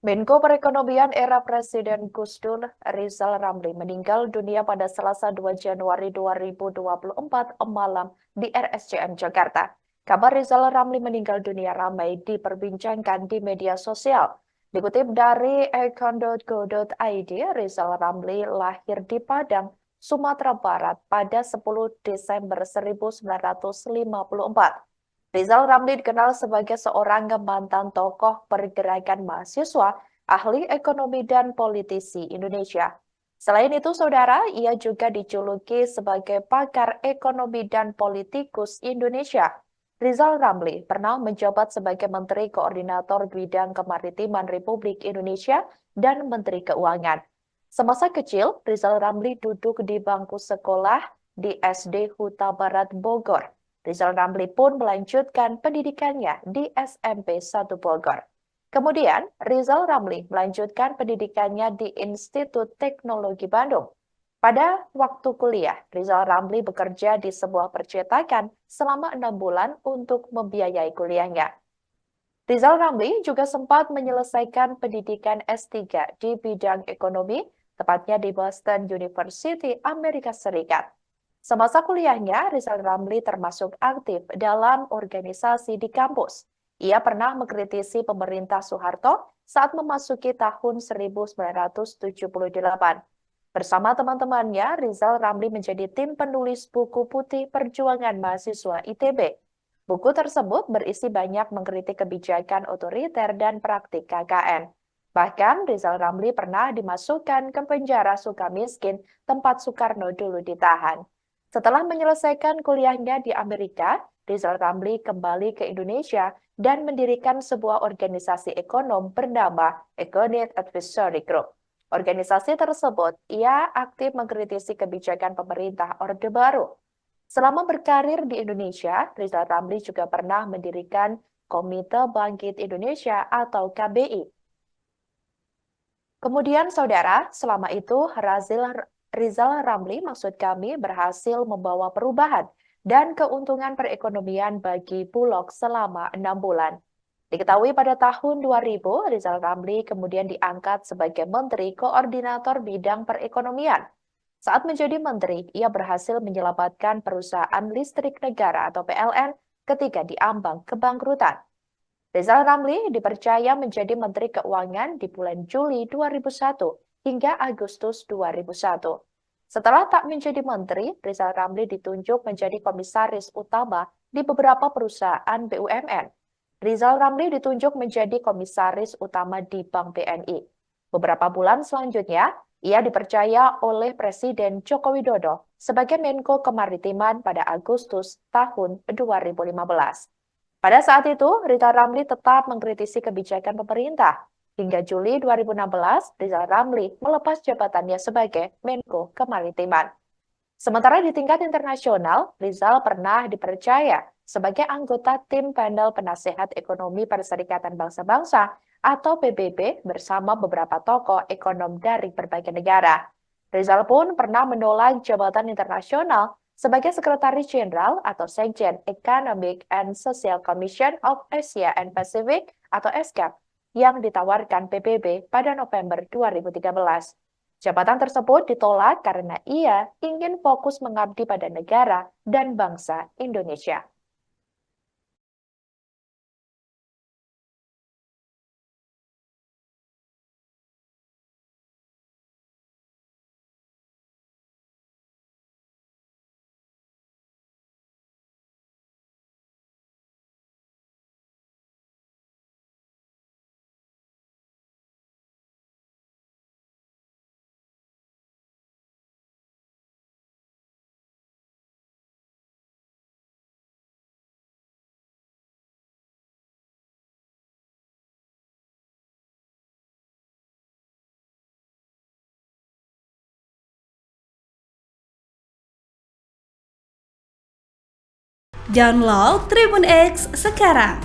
Menko Perekonomian era Presiden Gus Dur, Rizal Ramli, meninggal dunia pada Selasa 2 Januari 2024 malam di RSCM Jakarta. Kabar Rizal Ramli meninggal dunia ramai diperbincangkan di media sosial. Dikutip dari econ.go.id, Rizal Ramli lahir di Padang, Sumatera Barat pada 10 Desember 1954. Rizal Ramli dikenal sebagai seorang mantan tokoh pergerakan mahasiswa, ahli ekonomi dan politisi Indonesia. Selain itu, saudara, ia juga dijuluki sebagai pakar ekonomi dan politikus Indonesia. Rizal Ramli pernah menjabat sebagai Menteri Koordinator Bidang Kemaritiman Republik Indonesia dan Menteri Keuangan. Semasa kecil, Rizal Ramli duduk di bangku sekolah di SD Huta Barat Bogor. Rizal Ramli pun melanjutkan pendidikannya di SMP 1 Bogor. Kemudian, Rizal Ramli melanjutkan pendidikannya di Institut Teknologi Bandung. Pada waktu kuliah, Rizal Ramli bekerja di sebuah percetakan selama 6 bulan untuk membiayai kuliahnya. Rizal Ramli juga sempat menyelesaikan pendidikan S3 di bidang ekonomi, tepatnya di Boston University, Amerika Serikat. Semasa kuliahnya, Rizal Ramli termasuk aktif dalam organisasi di kampus. Ia pernah mengkritisi pemerintah Soeharto saat memasuki tahun 1978. Bersama teman-temannya, Rizal Ramli menjadi tim penulis buku putih Perjuangan Mahasiswa ITB. Buku tersebut berisi banyak mengkritik kebijakan otoriter dan praktik KKN. Bahkan Rizal Ramli pernah dimasukkan ke penjara Sukamiskin, tempat Soekarno dulu ditahan. Setelah menyelesaikan kuliahnya di Amerika, Rizal Ramli kembali ke Indonesia dan mendirikan sebuah organisasi ekonom bernama Economist Advisory Group. Organisasi tersebut, ia aktif mengkritisi kebijakan pemerintah Orde Baru. Selama berkarir di Indonesia, Rizal Ramli juga pernah mendirikan Komite Bangkit Indonesia atau KBI. Kemudian, saudara, selama itu Rizal Ramli, maksud kami, berhasil membawa perubahan dan keuntungan perekonomian bagi Bulog selama 6 bulan. Diketahui pada tahun 2000, Rizal Ramli kemudian diangkat sebagai Menteri Koordinator Bidang Perekonomian. Saat menjadi menteri, ia berhasil menyelamatkan perusahaan listrik negara atau PLN ketika diambang kebangkrutan. Rizal Ramli dipercaya menjadi Menteri Keuangan di bulan Juli 2001 hingga Agustus 2001. Setelah tak menjadi menteri, Rizal Ramli ditunjuk menjadi komisaris utama di beberapa perusahaan BUMN. Rizal Ramli ditunjuk menjadi komisaris utama di Bank BNI. Beberapa bulan selanjutnya, ia dipercaya oleh Presiden Joko Widodo sebagai Menko Kemaritiman pada Agustus tahun 2015. Pada saat itu, Rizal Ramli tetap mengkritisi kebijakan pemerintah. Hingga Juli 2016, Rizal Ramli melepas jabatannya sebagai Menko Kemaritiman. Sementara di tingkat internasional, Rizal pernah dipercaya sebagai anggota tim panel penasehat ekonomi Perserikatan Bangsa-Bangsa atau PBB bersama beberapa tokoh ekonom dari berbagai negara. Rizal pun pernah menolak jabatan internasional sebagai Sekretaris Jenderal atau Sekjen Economic and Social Commission of Asia and Pacific atau ESCAP yang ditawarkan PBB pada November 2013. Jabatan tersebut ditolak karena ia ingin fokus mengabdi pada negara dan bangsa Indonesia. Download Tribun X sekarang,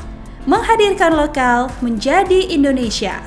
menghadirkan lokal menjadi Indonesia.